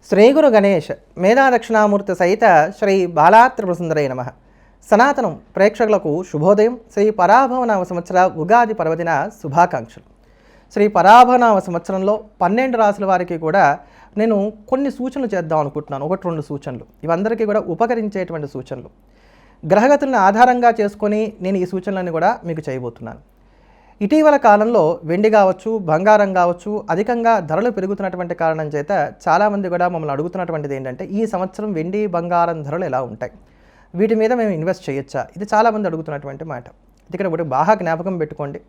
శ్రీ గురు గణేష్ మేధాదక్షిణామూర్తి సహిత శ్రీ బాలాత్రిపురసుందరై నమః. సనాతనం ప్రేక్షకులకు శుభోదయం. శ్రీ పరాభవనామ సంవత్సర ఉగాది పర్వదిన శుభాకాంక్షలు. శ్రీ పరాభవనామ సంవత్సరంలో 12 రాసుల వారికి కూడా నేను కొన్ని సూచనలు చేద్దాం అనుకుంటున్నాను. 1-2 సూచనలు, ఇవందరికీ కూడా ఉపకరించేటువంటి సూచనలు. గ్రహగతులను ఆధారంగా చేసుకొని నేను ఈ సూచనలన్నీ కూడా మీకు చేయబోతున్నాను. ఇటీవల కాలంలో వెండి కావచ్చు, బంగారం కావచ్చు, అధికంగా ధరలు పెరుగుతున్నటువంటి కారణం చేత చాలామంది కూడా మమ్మల్ని అడుగుతున్నటువంటిది ఏంటంటే, ఈ సంవత్సరం వెండి బంగారం ధరలు ఎలా ఉంటాయి, వీటి మీద మేము ఇన్వెస్ట్ చేయొచ్చా? ఇది చాలామంది అడుగుతున్నటువంటి మాట. ఇక్కడ ఒకటి బాగా జ్ఞాపకం పెట్టుకోండి.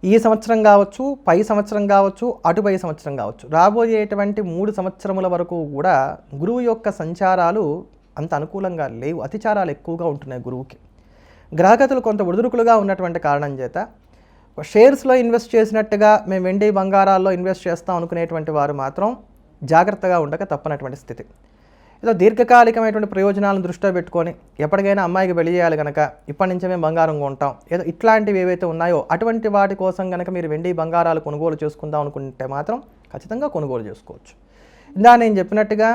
ఈ సంవత్సరం కావచ్చు, పై సంవత్సరం కావచ్చు, అటుపై సంవత్సరం కావచ్చు, రాబోయేటువంటి 3 సంవత్సరముల వరకు కూడా గురువు యొక్క సంచారాలు అంత అనుకూలంగా లేవు. అతిచారాలు ఎక్కువగా ఉంటున్నాయి గురువుకి. గ్రహగతులు కొంత ఒడిదుడుకులుగా ఉన్నటువంటి కారణం చేత షేర్స్లో ఇన్వెస్ట్ చేసినట్టుగా మేము వెండి బంగారాల్లో ఇన్వెస్ట్ చేస్తాం అనుకునేటువంటి వారు మాత్రం జాగ్రత్తగా ఉండక తప్పనటువంటి స్థితి. ఏదో దీర్ఘకాలికమైనటువంటి ప్రయోజనాలను దృష్టిలో పెట్టుకొని ఎప్పటికైనా అమ్మాయికి పెళ్లి చేయాలి కనుక ఇప్పటి నుంచే మేము బంగారం కొంటాం, ఏదో ఇట్లాంటివి ఏవైతే ఉన్నాయో అటువంటి వాటి కోసం కనుక మీరు వెండి బంగారాలు కొనుగోలు చేసుకుందాం అనుకుంటే మాత్రం ఖచ్చితంగా కొనుగోలు చేసుకోవచ్చు. ఇందా నేను చెప్పినట్టుగా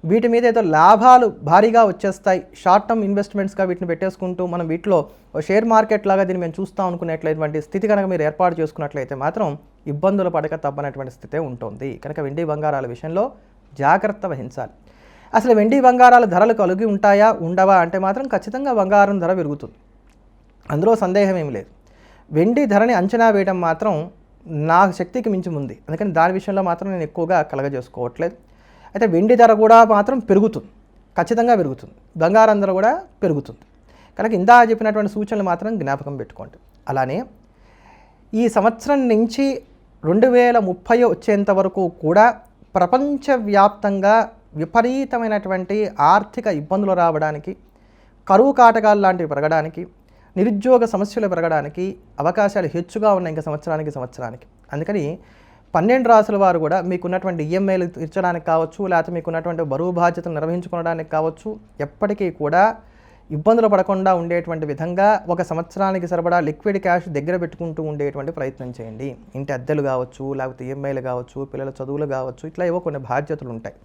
వీటి మీద ఏదో లాభాలు భారీగా వచ్చేస్తాయి, షార్ట్ టర్మ్ ఇన్వెస్ట్మెంట్స్గా వీటిని పెట్టేసుకుంటూ మనం వీటిలో షేర్ మార్కెట్ లాగా దీన్ని మేము చూస్తాం అనుకునేటువంటి స్థితి కనుక మీరు ఏర్పాటు చేసుకున్నట్లయితే మాత్రం ఇబ్బందులు పడక తప్పనటువంటి స్థితే ఉంటుంది. కనుక వెండి బంగారాల విషయంలో జాగ్రత్త వహించాలి. అసలు వెండి బంగారాల ధరలు కలిగి ఉంటాయా ఉండవా అంటే మాత్రం ఖచ్చితంగా బంగారం ధర పెరుగుతుంది, అందులో సందేహం ఏమి లేదు. వెండి ధరని అంచనా వేయడం మాత్రం నా శక్తికి మించి ఉంది, అందుకని దాని విషయంలో మాత్రం నేను ఎక్కువగా కలగజేసుకోవట్లేదు. అయితే వెండి ధర కూడా మాత్రం పెరుగుతుంది, ఖచ్చితంగా పెరుగుతుంది. బంగారం ధర కూడా పెరుగుతుంది. కనుక ఇందా చెప్పినటువంటి సూచనలు మాత్రం జ్ఞాపకం పెట్టుకోండి. అలానే ఈ సంవత్సరం నుంచి 2030 వచ్చేంత వరకు కూడా ప్రపంచవ్యాప్తంగా విపరీతమైనటువంటి ఆర్థిక ఇబ్బందులు రావడానికి, కరువు కాటకాలు లాంటివి పెరగడానికి, నిరుద్యోగ సమస్యలు పెరగడానికి అవకాశాలు హెచ్చుగా ఉన్నాయి ఇంకా సంవత్సరానికి. అందుకని 12 రాసుల వారు కూడా మీకున్నటువంటి ఈఎంఐలు తీర్చడానికి కావచ్చు, లేకపోతే మీకున్నటువంటి బరువు బాధ్యతలు నిర్వహించుకోవడానికి కావచ్చు, ఎప్పటికీ కూడా ఇబ్బందులు పడకుండా ఉండేటువంటి విధంగా ఒక సంవత్సరానికి సరిపడా లిక్విడ్ క్యాష్ దగ్గర పెట్టుకుంటూ ఉండేటువంటి ప్రయత్నం చేయండి. ఇంటి అద్దెలు కావచ్చు, లేకపోతే ఈఎంఐలు కావచ్చు, పిల్లల చదువులు కావచ్చు, ఇట్లా ఏవో కొన్ని బాధ్యతలు ఉంటాయి.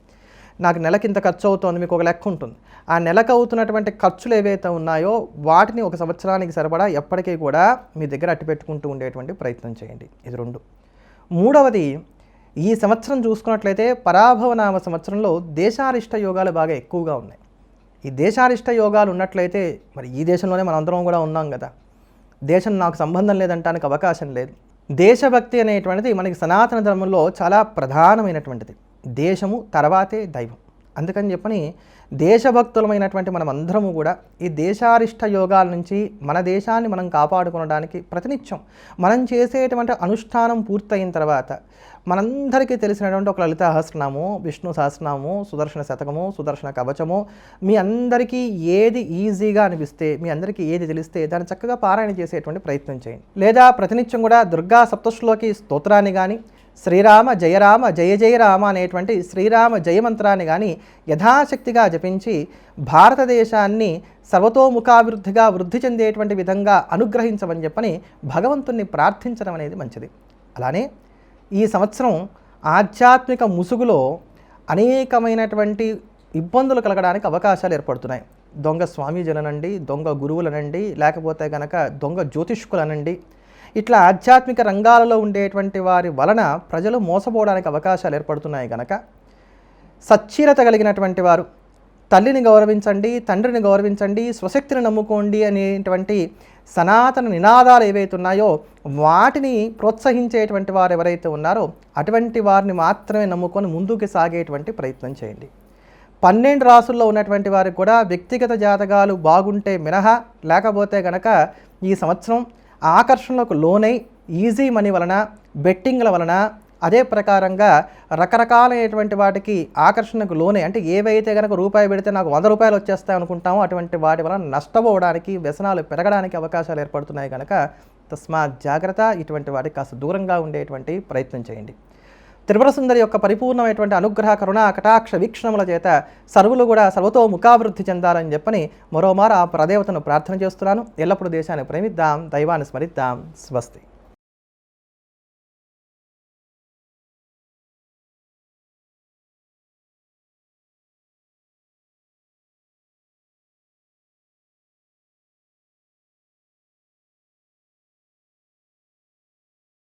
నాకు నెలకి ఇంత ఖర్చు అవుతుంది, మీకు ఒక లెక్క ఉంటుంది. ఆ నెలకు అవుతున్నటువంటి ఖర్చులు ఏవైతే ఉన్నాయో వాటిని ఒక సంవత్సరానికి సరిపడా ఎప్పటికీ కూడా మీ దగ్గర అట్టి పెట్టుకుంటూ ఉండేటువంటి ప్రయత్నం చేయండి. ఇది 2. 3వది, ఈ సంవత్సరం చూసుకున్నట్లయితే పరాభవనామ సంవత్సరంలో దేశారిష్ట యోగాలు బాగా ఎక్కువగా ఉన్నాయి. ఈ దేశారిష్ట యోగాలు ఉన్నట్లయితే మరి ఈ దేశంలోనే మనందరం కూడా ఉన్నాం కదా, దేశం నాకు సంబంధం లేదంటానికి అవకాశం లేదు. దేశభక్తి అనేటువంటిది మనకి సనాతన ధర్మంలో చాలా ప్రధానమైనటువంటిది. దేశము తర్వాతే దైవం. అందుకని చెప్పని దేశభక్తులమైనటువంటి మనం అందరము కూడా ఈ దేశారిష్ట యోగాల నుంచి మన దేశాన్ని మనం కాపాడుకోవడానికి ప్రతినిత్యం మనం చేసేటువంటి అనుష్ఠానం పూర్తయిన తర్వాత మనందరికీ తెలిసినటువంటి ఒక లలితా సహస్రనామము, విష్ణు సహస్రనామము, సుదర్శన శతకము, సుదర్శన కవచము, మీ అందరికీ ఏది ఈజీగా అనిపిస్తే, మీ అందరికీ ఏది తెలిస్తే దాన్ని చక్కగా పారాయణ చేసేటువంటి ప్రయత్నం చేయండి. లేదా ప్రతినిత్యం కూడా దుర్గా సప్తశ్లోకి స్తోత్రాన్ని కానీ, శ్రీరామ జయరామ జయ జయ రామ అనేటువంటి శ్రీరామ జయమంత్రాన్ని కానీ యథాశక్తిగా జపించి భారతదేశాన్ని సర్వతోముఖాభివృద్ధిగా వృద్ధి చెందేటువంటి విధంగా అనుగ్రహించమని చెప్పని భగవంతుణ్ణి ప్రార్థించడం అనేది మంచిది. అలానే ఈ సంవత్సరం ఆధ్యాత్మిక ముసుగులో అనేకమైనటువంటి ఇబ్బందులు కలగడానికి అవకాశాలు ఏర్పడుతున్నాయి. దొంగ స్వామీజీలనండి, దొంగ గురువులనండి, లేకపోతే కనుక దొంగ జ్యోతిష్కులనండి, ఇట్లా ఆధ్యాత్మిక రంగాలలో ఉండేటువంటి వారి వలన ప్రజలు మోసపోవడానికి అవకాశాలు ఏర్పడుతున్నాయి. కనుక సచ్చీలత కలిగినటువంటి వారు తల్లిని గౌరవించండి, తండ్రిని గౌరవించండి, స్వశక్తిని నమ్ముకోండి అనేటువంటి సనాతన నినాదాలు ఏవైతే ఉన్నాయో వాటిని ప్రోత్సహించేటువంటి వారు ఎవరైతే ఉన్నారో అటువంటి వారిని మాత్రమే నమ్ముకొని ముందుకు సాగేటువంటి ప్రయత్నం చేయండి. 12 రాసుల్లో ఉన్నటువంటి వారికి కూడా వ్యక్తిగత జాతకాలు బాగుంటే మినహా, లేకపోతే కనుక ఈ సంవత్సరం ఆకర్షణలకు లోనై ఈజీ మనీ వలన, బెట్టింగ్ల వలన, అదే ప్రకారంగా రకరకాలైనటువంటి వాటికి ఆకర్షణకు లోనే, అంటే ఏవైతే కనుక రూపాయి పెడితే నాకు 100 రూపాయలు వచ్చేస్తాయి అనుకుంటామో అటువంటి వాటి వలన నష్టపోవడానికి, వ్యసనాలు పెరగడానికి అవకాశాలు ఏర్పడుతున్నాయి. కనుక తస్మాత్ జాగ్రత్త. ఇటువంటి వాటికి కాస్త దూరంగా ఉండేటువంటి ప్రయత్నం చేయండి. త్రిపుర సుందరి యొక్క పరిపూర్ణమైనటువంటి అనుగ్రహ కరుణ కటాక్ష వీక్షణముల చేత సర్వులు కూడా సర్వతో ముఖాభివృద్ధి చెందాలని చెప్పని మరోమారు ఆ ప్రదేవతను ప్రార్థన చేస్తున్నాను. ఎల్లప్పుడూ దేశాన్ని ప్రేమిద్దాం, దైవాన్ని స్మరిద్దాం. స్వస్తి.